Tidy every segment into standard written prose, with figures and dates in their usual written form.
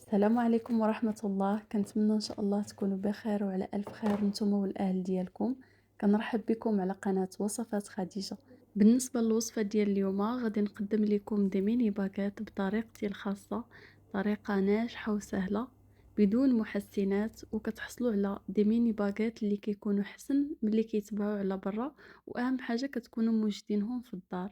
السلام عليكم ورحمة الله. كنتمنى ان شاء الله تكونوا بخير وعلى الف خير نتوما والاهل ديالكم. كنرحب بكم على قناة وصفات خديجة. بالنسبة للوصفة ديال اليوم غادي نقدم لكم دي ميني باغيت بطريقتي الخاصة، طريقة ناجحة وسهلة بدون محسنات، وكتحصلوا على دي ميني باغيت اللي كيكونوا حسن ملي كيتباعوا على برا، واهم حاجة كتكونوا موجدينهم في الدار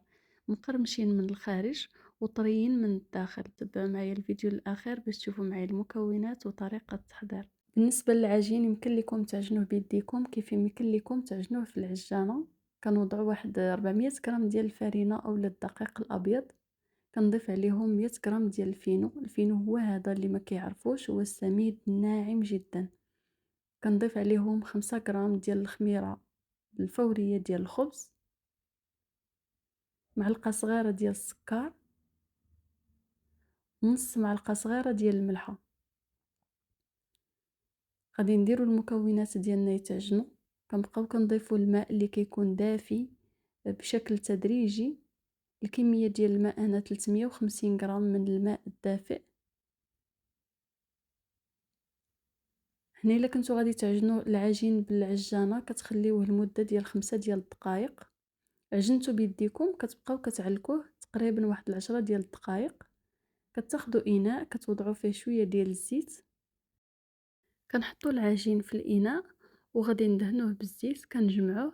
مقرمشين من الخارج وطريين من الداخل. تبعوا معايا الفيديو الاخير باش تشوفوا معايا المكونات وطريقه التحضير. بالنسبه للعجين يمكن لكم تعجنوه بيديكم كيف يمكن لكم تعجنوه في العجانه. كنوضعوا واحد 400 غرام ديال الفرينه او الدقيق الابيض، كنضيف عليهم 100 غرام ديال الفينو هو هذا اللي ما كيعرفوش، هو السميد الناعم جدا. كنضيف عليهم 5 غرام ديال الخميره الفوريه ديال الخبز، معلقه صغيره ديال السكر، نص معلقه صغيره ديال الملحه. غادي نديرو المكونات ديالنا يتعجنوا، كنبقاو كنضيفوا الماء اللي كيكون دافي بشكل تدريجي. الكميه ديال الماء هنا 350 غرام من الماء الدافئ. هنا الا كنتو غادي تعجنوا العجين بالعجانه كتخليوه لمده ديال 5 ديال الدقائق. عجنتو بيديكم كتبقاو كتعلكوه تقريبا واحد 10 ديال الدقائق. كتاخدوا اناء كتوضعوا فيه شويه ديال الزيت، كنحطوا العجين في الاناء وغادي ندهنوه بالزيت كنجمعوه.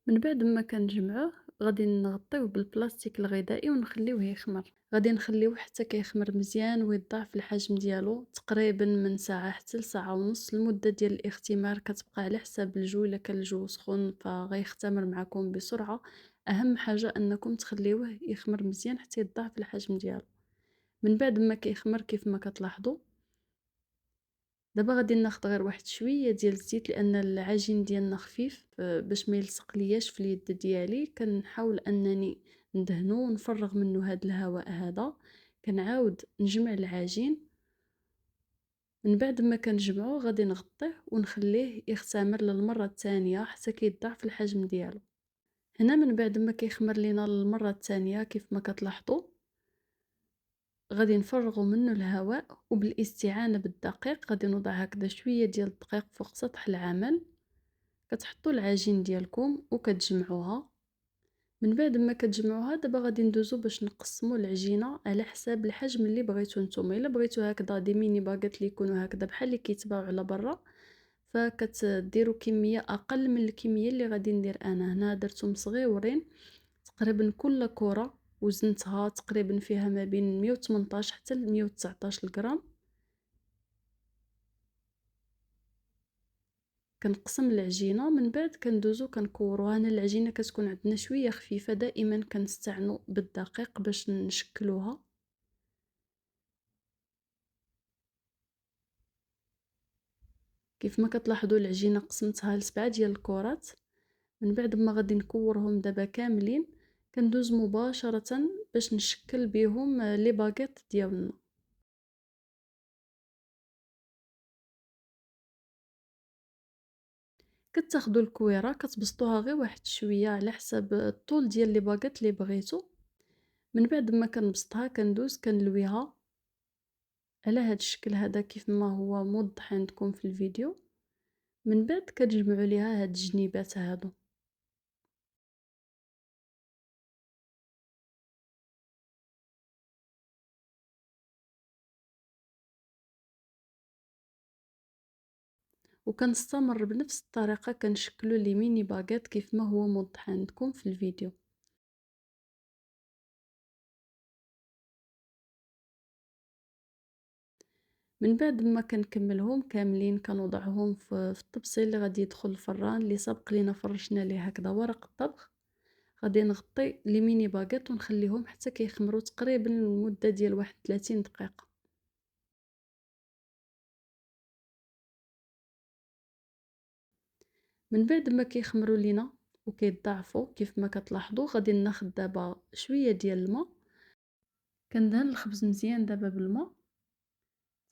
من بعد ما كنجمعوه غادي نغطيوه بالبلاستيك الغذائي ونخليوه يخمر. غادي نخليوه حتى كيخمر مزيان ويضاعف الحجم ديالو تقريبا من ساعه حتى لساعه ونص. المده ديال الاختمار كتبقى على حساب الجو، الا كان الجو سخون فغيختمر معكم بسرعه. اهم حاجه انكم تخليوه يخمر مزيان حتى يضاعف الحجم ديالو. من بعد ما كيخمر كيف ما كتلاحظوا، دابا غادي ناخذ غير واحد شويه ديال الزيت لان العجين ديالنا خفيف، باش ما يلصق لياش في اليد ديالي كنحاول انني ندهنو ونفرغ منه هذا الهواء هذا. كنعاود نجمع العجين، من بعد ما كنجمعو غادي نغطيه ونخليه يختمر للمره الثانيه حتى كيضاعف الحجم ديالو. هنا من بعد ما كيخمر لينا للمره الثانيه كيف ما كتلاحظوا غادي نفرغوا منه الهواء، وبالاستعانة بالدقيق غادي نوضع هكذا شوية ديال الدقيق فوق سطح العمل. كتحطوا العجين ديالكم وكتجمعوها. من بعد ما كتجمعوها دابا غادي ندوزو باش نقسموا العجينه على حساب الحجم اللي بغيتو نتوما. الا بغيتو هكذا دي ميني باغيت اللي يكونوا هكذا بحال اللي كيتباعوا على برا فكتديروا كميه اقل من الكميه اللي غادي ندير انا. هنا درتهم صغيورين تقريبا كل كره وزنتها تقريبا فيها ما بين 118 حتى ل 119 غرام. كنقسم العجينه من بعد كندوزو كنكوروها. هنا العجينه كتكون عندنا شويه خفيفه، دائما كنستعنوا بالدقيق باش نشكلوها. كيف ما كتلاحظوا العجينه قسمتها لسبعه ديال الكرات. من بعد ما غادي نكورهم دابا كاملين كندوز مباشره باش نشكل بهم لي باغيت ديالنا. كتاخدوا الكويره كتبسطوها غير واحد شويه على حساب الطول ديال لي باغيت اللي بغيتو. من بعد ما كنبسطها كندوز كنلويها على هاد الشكل هذا كيف ما هو موضح عندكم في الفيديو. من بعد كتجمعوا ليها هاد الجنيبات هادو. وكنستمر بنفس الطريقه كنشكلوا لي ميني باغيت كيف ما هو موضح عندكم في الفيديو. من بعد ما كنكملهم كاملين كنوضعهم في الطبسي اللي غادي يدخل الفران اللي سبق لينا فرشنا ليه هكذا ورق الطبخ. غادي نغطي لي ميني باغيت ونخليهم حتى كيخمروا تقريبا لمده ديال واحد 30 دقيقه. من بعد ما كيخمروا لينا وكيتضاعفوا كيف ما كتلاحظوا غادي ناخذ دابا شويه ديال الماء. كندهن الخبز مزيان دابا بالماء.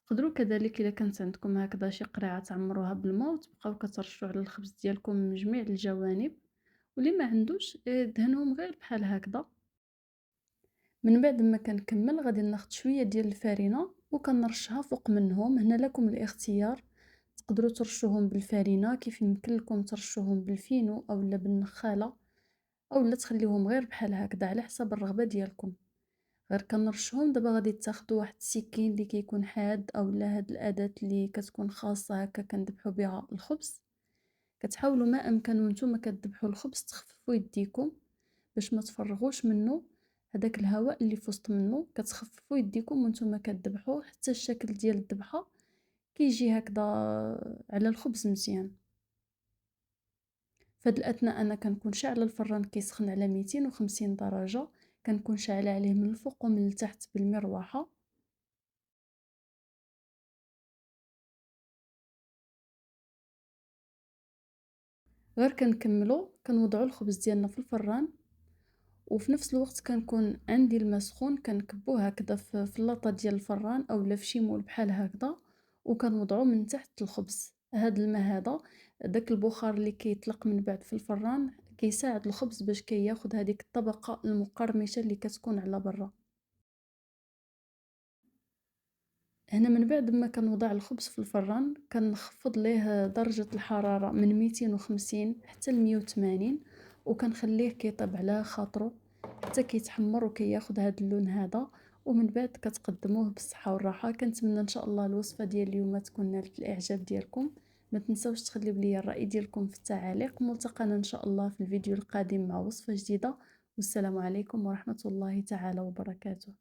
تقدروا كذلك الا كانت عندكم هكذا شي قريعه تعمروها بالماء وتبقاو كترشوا على الخبز ديالكم من جميع الجوانب، واللي ما عندوش دهنهم غير بحال هكذا. من بعد ما كنكمل غادي ناخذ شويه ديال الفرينه وكنرشها فوق منهم. هنا لكم الاختيار، تقدروا ترشوهم بالفرينة كيف يمكن لكم ترشوهم بالفينو اولا بالنخاله، اولا تخليوهم غير بحال هكذا على حسب الرغبه ديالكم. غير كنرشهم. دابا غادي تاخدوا واحد السكين اللي كيكون حاد اولا هاد الاداه اللي كتكون خاصه هكا كنذبحوا بها الخبز. كتحاولوا ما امكن وانتم كتذبحوا الخبز تخففوا يديكم باش ما تفرغوش منه هذاك الهواء اللي في وسط منه. كتخففوا يديكم وانتم كتذبحوا حتى الشكل ديال الذبحه كيجي هكذا على الخبز مزيان. فهاد الاثناء انا كنكون شاعله الفران كيسخن على 250 درجه، كنكون شاعله عليه من الفوق ومن التحت بالمروحه. غير كنكملو كنوضعو الخبز ديالنا في الفران، وفي نفس الوقت كنكون عندي الماء سخون كنكبوه هكذا في اللاطه ديال الفران اولا في شي مول بحال هكذا، وكنوضعو من تحت الخبز. هاد الماء هذا داك البخار اللي كيطلق من بعد في الفران كيساعد الخبز باش كياخد هذيك الطبقه المقرمشه اللي كتكون على برا. هنا من بعد ما كنوضع الخبز في الفران كنخفض ليه درجة الحرارة من 250 حتى ل 180، وكنخليه كيطيب على خاطرو حتى كيتحمر وكياخد هذا اللون هذا. ومن بعد كتقدموه بالصحة والراحة. كنتمنى ان شاء الله الوصفة ديال اليوم تكون نالت الاعجاب ديالكم. ما تنساوش تخليو لي الرأي ديالكم في التعاليق. ملتقانا ان شاء الله في الفيديو القادم مع وصفة جديدة، والسلام عليكم ورحمة الله تعالى وبركاته.